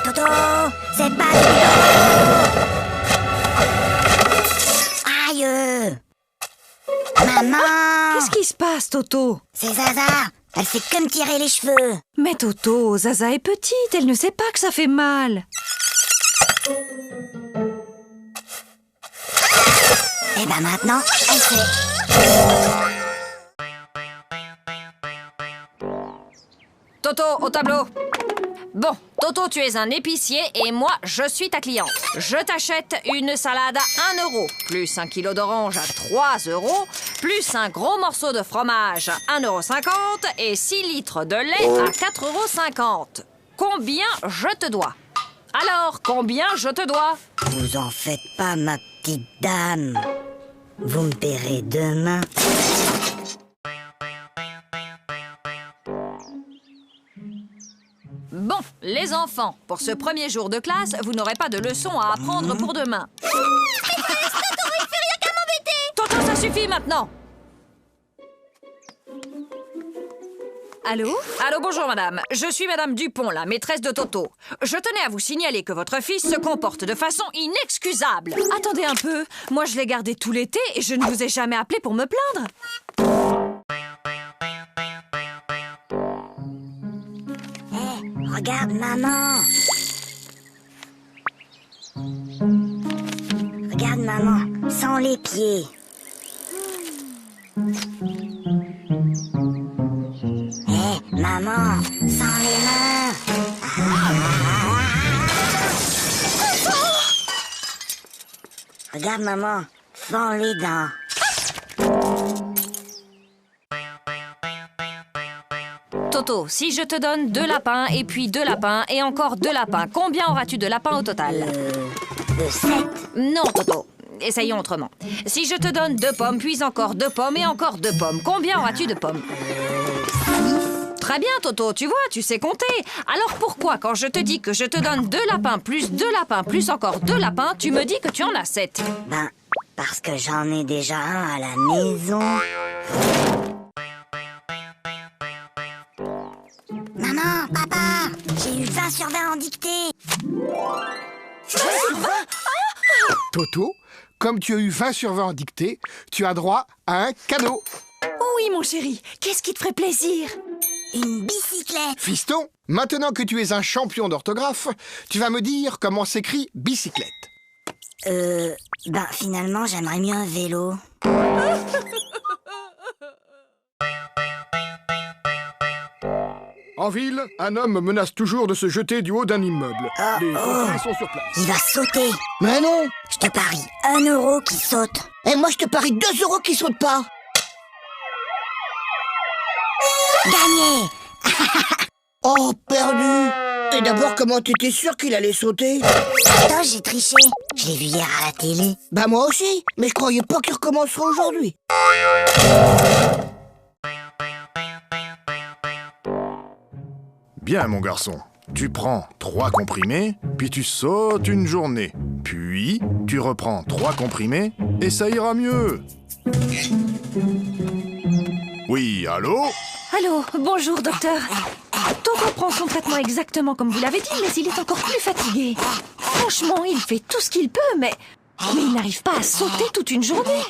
Toto, c'est pas du tout. Aïe. Maman. Qu'est-ce qui se passe, Toto? C'est Zaza. Elle fait que me tirer les cheveux. Mais Toto, Zaza est petite, elle ne sait pas que ça fait mal. Et ben maintenant, elle sait. Toto, au tableau. Bon, Toto, tu es un épicier et moi, je suis ta cliente. Je t'achète une salade à 1 euro, plus 1 kilo d'orange à 3 euros, plus un gros morceau de fromage à 1,50 € et 6 litres de lait à 4,50 €. Combien je te dois? Alors, combien je te dois? Vous en faites pas, ma petite dame. Vous me paierez demain. Bon, les enfants, pour ce premier jour de classe, vous n'aurez pas de leçons à apprendre pour demain. Maîtresse, Toto, il fait rien qu'à m'embêter. Toto, ça suffit maintenant. Allô? Allô, bonjour madame. Je suis madame Dupont, la maîtresse de Toto. Je tenais à vous signaler que votre fils se comporte de façon inexcusable. Attendez un peu, moi je l'ai gardé tout l'été et je ne vous ai jamais appelé pour me plaindre. Regarde maman. Regarde maman, sans les pieds. Maman, sans les mains. Regarde maman, sans les dents. Toto, si je te donne 2 lapins et puis 2 lapins et encore 2 lapins, combien auras-tu de lapins au total? De 7. Non, Toto. Essayons autrement. Si je te donne 2 pommes, puis encore 2 pommes et encore 2 pommes, combien auras-tu de pommes? Très bien, Toto, tu vois, tu sais compter. Alors pourquoi, quand je te dis que je te donne 2 lapins plus 2 lapins plus encore 2 lapins, tu me dis que tu en as 7? Ben, parce que j'en ai déjà un à la maison. Maman, papa, j'ai eu 20 sur 20 en dictée. 20 sur 20? Toto, comme tu as eu 20 sur 20 en dictée, tu as droit à un cadeau. Oui, mon chéri, qu'est-ce qui te ferait plaisir? Une bicyclette. Fiston, maintenant que tu es un champion d'orthographe, tu vas me dire comment s'écrit bicyclette. Ben finalement, j'aimerais mieux un vélo. En ville, un homme menace toujours de se jeter du haut d'un immeuble. Les pompiers sont sur place. Il va sauter. Mais non. Je te parie 1 euro qui saute. Et moi, je te parie 2 euros qui sautent pas. Gagné. Oh, perdu. Et d'abord, comment t'étais sûr qu'il allait sauter? Attends, j'ai triché. Je l'ai vu hier à la télé. Bah moi aussi, mais je croyais pas qu'il recommencerait aujourd'hui. Bien, mon garçon. Tu prends 3 comprimés, puis tu sautes une journée. Puis, tu reprends 3 comprimés, et ça ira mieux. Oui, allô? Allô, bonjour, docteur. Toto reprend son traitement exactement comme vous l'avez dit, mais il est encore plus fatigué. Franchement, il fait tout ce qu'il peut, mais il n'arrive pas à sauter toute une journée.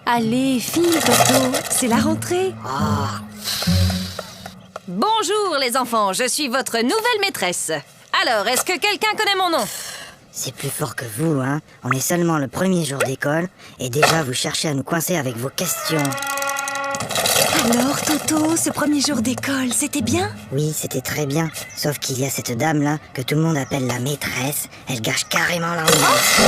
Allez, file, Toto, c'est la rentrée. Bonjour les enfants, je suis votre nouvelle maîtresse. Alors, est-ce que quelqu'un connaît mon nom? C'est plus fort que vous, hein. On est seulement le premier jour d'école et déjà vous cherchez à nous coincer avec vos questions. Alors, Toto, ce premier jour d'école, c'était bien? Oui, c'était très bien. Sauf qu'il y a cette dame-là que tout le monde appelle la maîtresse. Elle gâche carrément l'ambiance.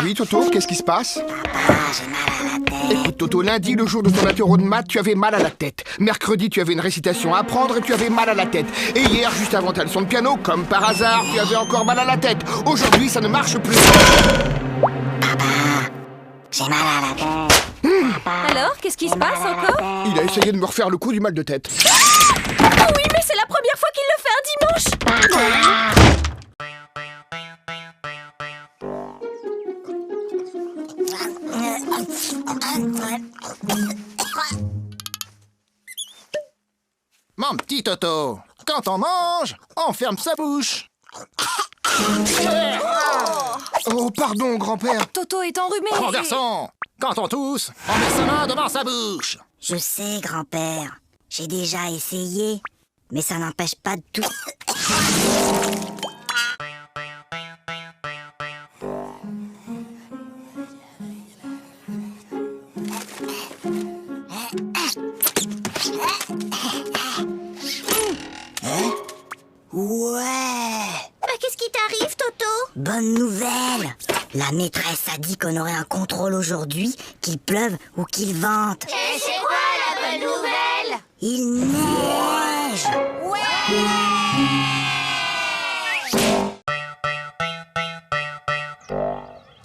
Oui, Toto, qu'est-ce qui se passe? Papa, j'ai mal à la tête. Écoute, Toto, lundi, le jour de ton apéro de maths, tu avais mal à la tête. Mercredi, tu avais une récitation à apprendre et tu avais mal à la tête. Et hier, juste avant ta leçon de piano, comme par hasard, tu avais encore mal à la tête. Aujourd'hui, ça ne marche plus. J'ai mal à la tête. Alors, qu'est-ce qui se passe encore? Il a essayé de me refaire le coup du mal de tête. Oui, mais c'est la première fois qu'il le fait un dimanche. Mon petit Toto, quand on mange, on ferme sa bouche. Oh, pardon, grand-père. Toto est enrhumé. Mon garçon, quand on tousse, on met sa main devant sa bouche. Je sais, grand-père. J'ai déjà essayé. Mais ça n'empêche pas de tout. Ouais. Qu'est-ce qui t'arrive, Toto? Bonne nouvelle. La maîtresse a dit qu'on aurait un contrôle aujourd'hui, qu'il pleuve ou qu'il vente. Et c'est quoi la bonne nouvelle? Il neige.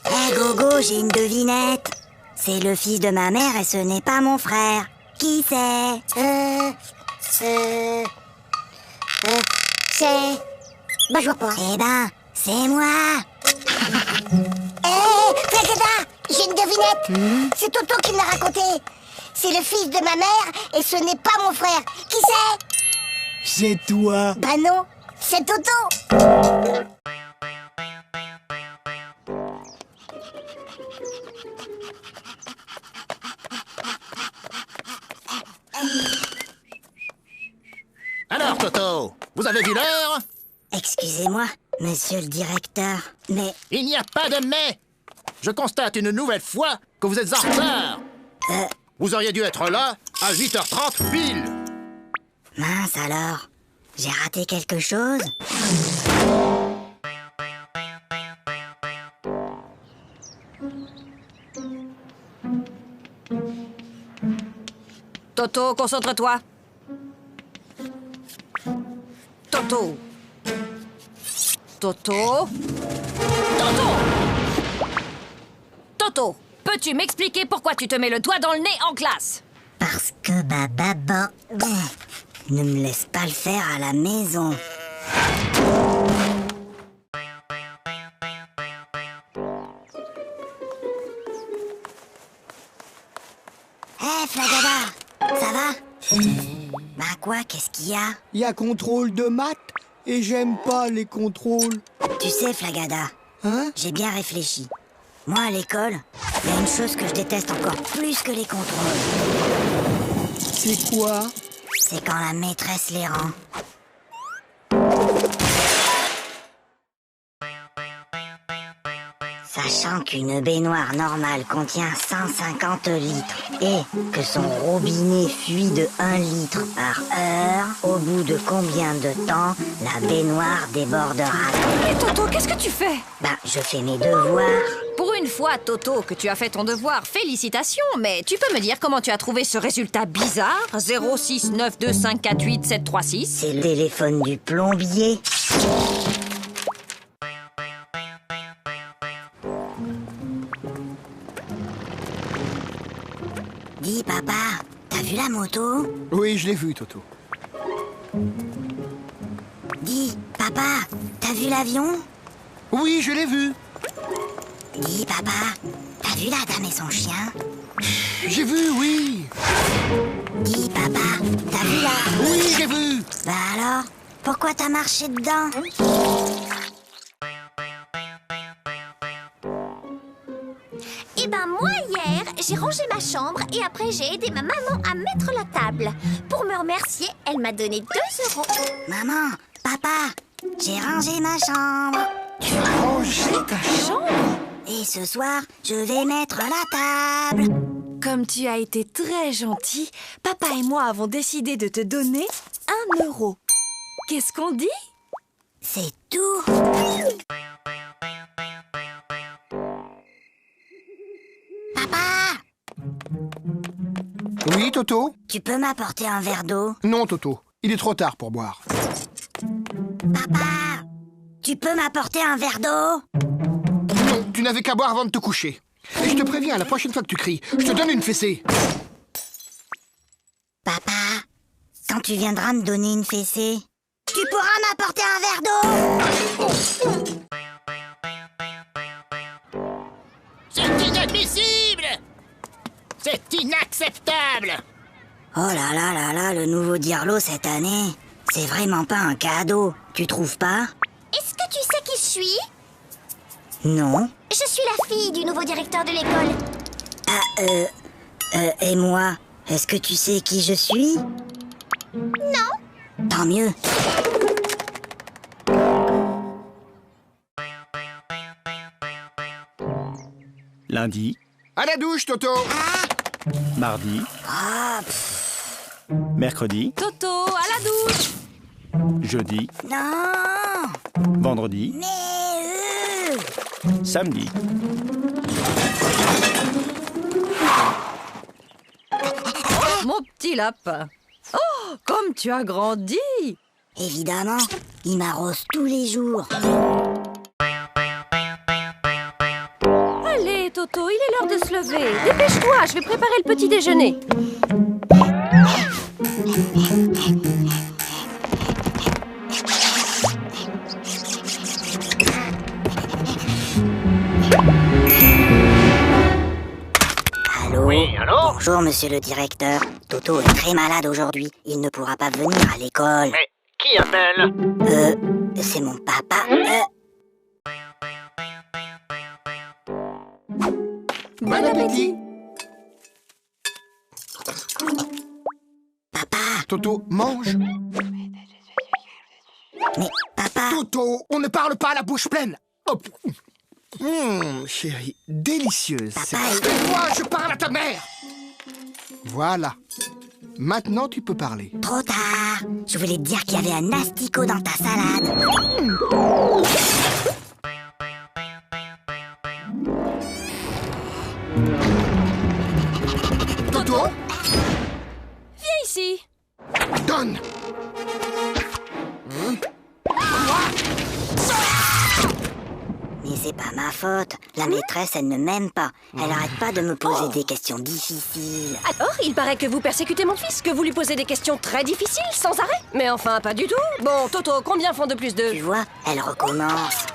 Hé Gogo, j'ai une devinette. C'est le fils de ma mère et ce n'est pas mon frère. Qui c'est? C'est... Bah, je vois pas. Eh ben, c'est moi. Flagada, j'ai une devinette. C'est Toto qui me l'a raconté. C'est le fils de ma mère et ce n'est pas mon frère. Qui c'est? C'est toi. Bah non, c'est Toto. Alors, Toto, vous avez vu l'heure? Excusez-moi, monsieur le directeur, mais... Il n'y a pas de mais. Je constate une nouvelle fois que vous êtes en retard. Vous auriez dû être là à 8h30 pile. Mince alors, j'ai raté quelque chose? Toto, concentre-toi. Toto. Toto. Toto. Toto, peux-tu m'expliquer pourquoi tu te mets le doigt dans le nez en classe? Parce que ma maman ne me laisse pas le faire à la maison. Hé, Flagada, ça va? Bah quoi, qu'est-ce qu'il y a? Il y a contrôle de maths et j'aime pas les contrôles. Tu sais, Flagada, Hein? j'ai bien réfléchi. Moi, à l'école, il y a une chose que je déteste encore plus que les contrôles. C'est quoi? C'est quand la maîtresse les rend. Sachant qu'une baignoire normale contient 150 litres et que son robinet fuit de 1 litre par heure, au bout de combien de temps la baignoire débordera? Et Toto, qu'est-ce que tu fais? Bah, je fais mes devoirs. Pour une fois, Toto, que tu as fait ton devoir, félicitations, mais tu peux me dire comment tu as trouvé ce résultat bizarre? 0692548736. C'est le téléphone du plombier. Dis, papa, t'as vu la moto? Oui, je l'ai vu, Toto. Dis, papa, t'as vu l'avion? Oui, je l'ai vu. Dis, papa, t'as vu la dame et son chien? J'ai vu, oui. Dis, papa, t'as vu la... Oui, j'ai vu. Bah alors, pourquoi t'as marché dedans? Eh ben moi hier, j'ai rangé ma chambre et après j'ai aidé ma maman à mettre la table. Pour me remercier, elle m'a donné 2 €. Maman, papa, j'ai rangé ma chambre. Tu as rangé ta chambre? Et ce soir, je vais mettre la table. Comme tu as été très gentil, papa et moi avons décidé de te donner 1 €. Qu'est-ce qu'on dit? C'est tout. Papa, Oui, Toto? tu peux m'apporter un verre d'eau? Non, Toto. Il est trop tard pour boire. Papa, tu peux m'apporter un verre d'eau? Non, tu n'avais qu'à boire avant de te coucher. Et je te préviens, la prochaine fois que tu cries, je te donne une fessée. Papa, quand tu viendras me donner une fessée, tu pourras m'apporter un verre d'eau? C'est inadmissible! C'est inacceptable! Oh là là là là, le nouveau Dirlo cette année, c'est vraiment pas un cadeau, tu trouves pas? Est-ce que tu sais qui je suis? Non. Je suis la fille du nouveau directeur de l'école. Et moi, est-ce que tu sais qui je suis? Non. Tant mieux. Lundi, À la douche, Toto. mardi, Ah, mercredi, Toto, à la douche. jeudi, non. vendredi, Mais samedi. Mon petit lapin. Oh, comme tu as grandi. évidemment, il m'arrose tous les jours. Allez, Toto, il est l'heure de se lever. Dépêche-toi, je vais préparer le petit déjeuner. Allô? Oui, allô? Bonjour, monsieur le directeur. Toto est très malade aujourd'hui. Il ne pourra pas venir à l'école. Mais qui appelle? C'est mon papa. Bon appétit. Papa, Toto, mange. mais papa, Toto, on ne parle pas à la bouche pleine. Hop. Chérie, délicieuse. Papa, Moi, je parle à ta mère. Voilà. Maintenant, tu peux parler. trop tard. Je voulais te dire qu'il y avait un asticot dans ta salade. Toto, Viens ici. donne. Mais c'est pas ma faute. La maîtresse, elle ne m'aime pas. Elle arrête pas de me poser des questions difficiles. Alors, il paraît que vous persécutez mon fils, que vous lui posez des questions très difficiles, sans arrêt. Mais enfin, pas du tout. Bon, Toto, combien font 2 plus 2? Tu vois, elle recommence.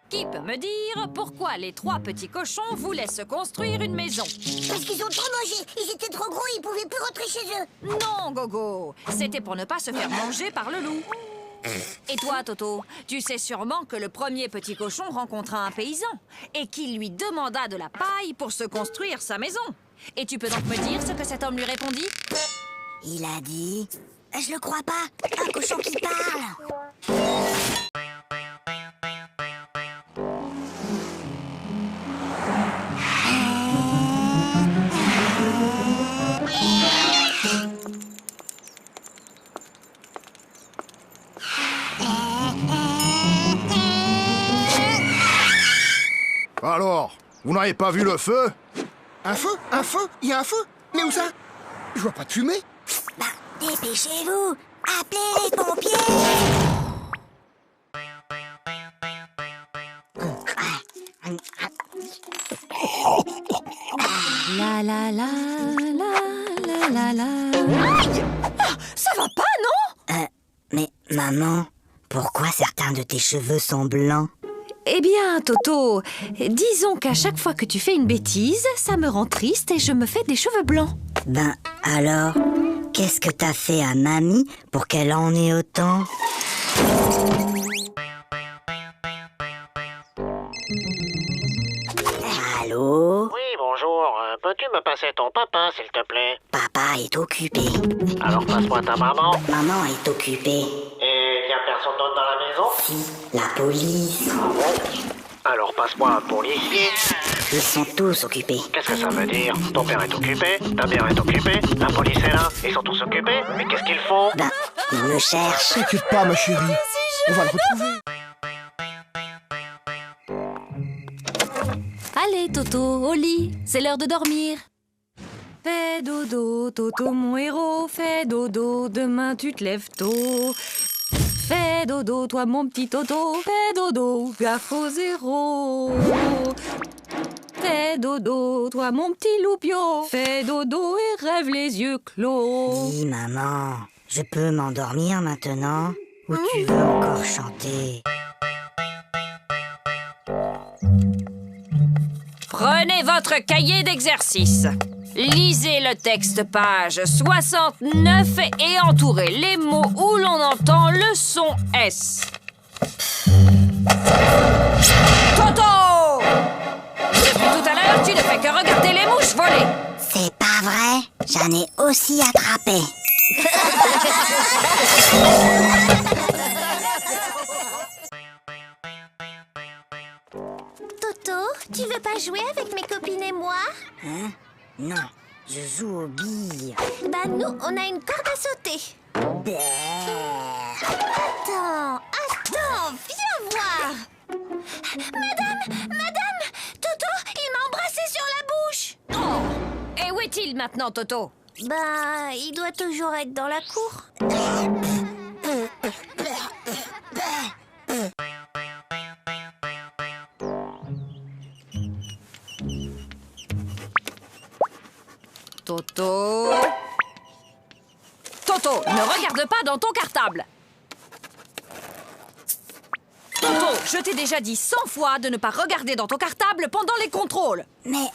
Qui peut me dire pourquoi les 3 petits cochons voulaient se construire une maison? Parce qu'ils ont trop mangé. Ils étaient trop gros, ils pouvaient plus rentrer chez eux. Non, Gogo. C'était pour ne pas se faire manger par le loup. Et toi, Toto, tu sais sûrement que le premier petit cochon rencontra un paysan et qu'il lui demanda de la paille pour se construire sa maison. Et tu peux donc me dire ce que cet homme lui répondit? Il a dit... Je le crois pas. Un cochon qui parle. Alors, vous n'avez pas vu le feu? Un feu? Un feu? Il y a un feu? Mais où ça? Je vois pas de fumée. Bah, dépêchez-vous. Appelez les pompiers. La la la la la la la. Ça va pas, non? Mais maman, pourquoi certains de tes cheveux sont blancs? Eh bien, Toto, disons qu'à chaque fois que tu fais une bêtise, ça me rend triste et je me fais des cheveux blancs. Ben alors, qu'est-ce que t'as fait à mamie pour qu'elle en ait autant? Allô? Oui, bonjour. Peux-tu me passer ton papa, s'il te plaît? Papa est occupé. Alors passe-moi ta maman. Maman est occupée. Et y a personne d'autre dans la maison? Si, la police. Alors passe-moi un policier. Ils sont tous occupés. Qu'est-ce que ça veut dire? Ton père est occupé, ta mère est occupée, la police est là, ils sont tous occupés. Mais qu'est-ce qu'ils font? Ben, ils me cherchent. T'inquiète pas, ma chérie. On va le retrouver. Allez, Toto, au lit, c'est l'heure de dormir. Fais dodo, Toto, mon héros, fais dodo, demain tu te lèves tôt. Fais dodo, toi mon petit Toto, fais dodo, gaffe au 0. Fais dodo, toi mon petit loupio, fais dodo et rêve les yeux clos. Oui, maman, je peux m'endormir maintenant? Ou tu veux encore chanter? Prenez votre cahier d'exercice. Lisez le texte page 69 et entourez les mots où l'on entend le son S. Toto! Depuis tout à l'heure, tu ne fais que regarder les mouches voler. C'est pas vrai, j'en ai aussi attrapé. Toto, tu veux pas jouer avec mes copines et moi? Hein? Non, je joue aux billes. Bah nous, on a une corde à sauter. Attends, viens voir. Madame, Toto, il m'a embrassé sur la bouche. Oh! Et où est-il maintenant, Toto? Bah, il doit toujours être dans la cour. Toto... Toto, ne regarde pas dans ton cartable. Toto, je t'ai déjà dit 100 fois de ne pas regarder dans ton cartable pendant les contrôles. Mais,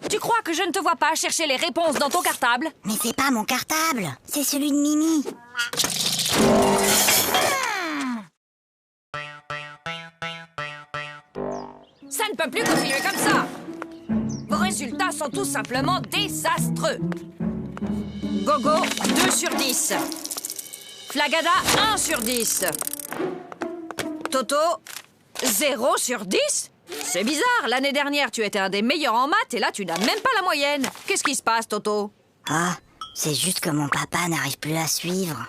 Tu crois que je ne te vois pas chercher les réponses dans ton cartable? mais c'est pas mon cartable, c'est celui de Mimi. Ça ne peut plus continuer comme ça. Vos résultats sont tout simplement désastreux. Gogo, 2 sur 10. Flagada, 1 sur 10. Toto, 0 sur 10? C'est bizarre, l'année dernière, tu étais un des meilleurs en maths et là, tu n'as même pas la moyenne. Qu'est-ce qui se passe, Toto? Ah, c'est juste que mon papa n'arrive plus à suivre.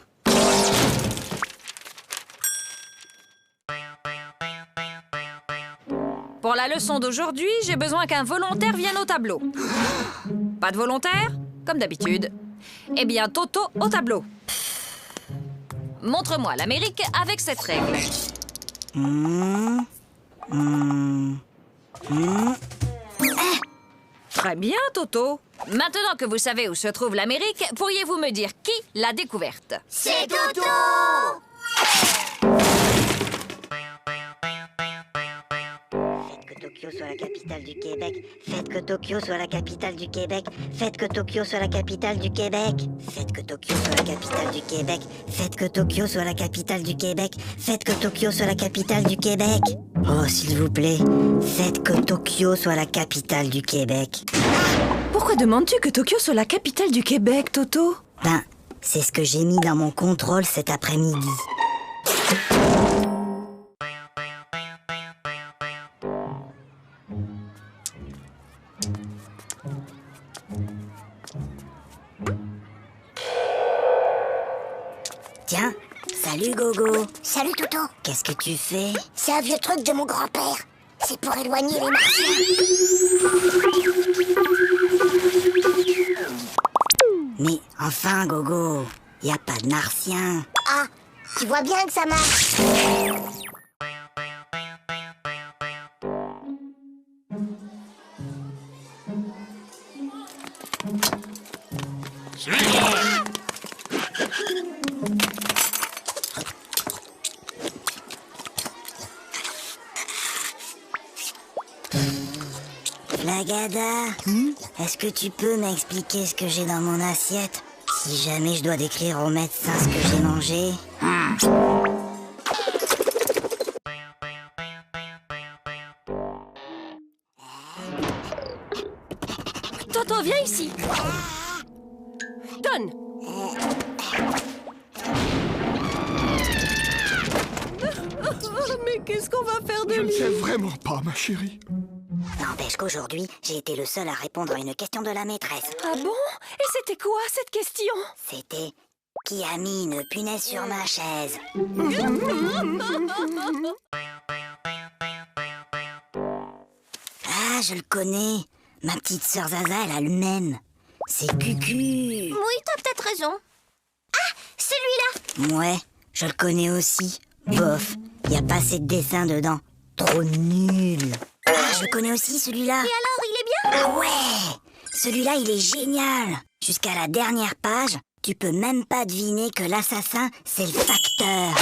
Pour la leçon d'aujourd'hui, j'ai besoin qu'un volontaire vienne au tableau. Pas de volontaire? Comme d'habitude. Eh bien, Toto au tableau. Montre-moi l'Amérique avec cette règle. Très bien, Toto. Maintenant que vous savez où se trouve l'Amérique, pourriez-vous me dire qui l'a découverte? C'est Toto! Tokyo soit la capitale du Québec. Faites que Tokyo soit la capitale du Québec. Faites que Tokyo soit la capitale du Québec. Faites que Tokyo soit la capitale du Québec. Faites que Tokyo soit la capitale du Québec. Faites que Tokyo soit la capitale du Québec. Oh, s'il vous plaît, faites que Tokyo soit la capitale du Québec. Pourquoi demandes-tu que Tokyo soit la capitale du Québec, Toto? Ben, c'est ce que j'ai mis dans mon contrôle cet après-midi. Tiens, salut Gogo. Salut Toto. Qu'est-ce que tu fais? C'est un vieux truc de mon grand-père. C'est pour éloigner les martiens. Mais enfin Gogo, y a pas de martien. Ah, tu vois bien que ça marche. Flagada, est-ce que tu peux m'expliquer ce que j'ai dans mon assiette? Si jamais je dois décrire au médecin ce que j'ai mangé. Toto, viens ici. Donne. Mais qu'est-ce qu'on va faire de Je ne lui? sais vraiment pas, ma chérie. N'empêche qu'aujourd'hui, j'ai été le seul à répondre à une question de la maîtresse. Ah bon? Et c'était quoi cette question? C'était « Qui a mis une punaise sur ma chaise ?» Ah, je le connais. Ma petite sœur Zaza, elle a le même. C'est Cucu. Oui, t'as peut-être raison. Ah, celui-là. Ouais, je le connais aussi. Bof, y a pas assez de dessins dedans. Trop nul. Ah, je le connais aussi, celui-là. Et alors, il est bien? Ah ouais! Celui-là, il est génial. Jusqu'à la dernière page, tu peux même pas deviner que l'assassin, c'est le facteur.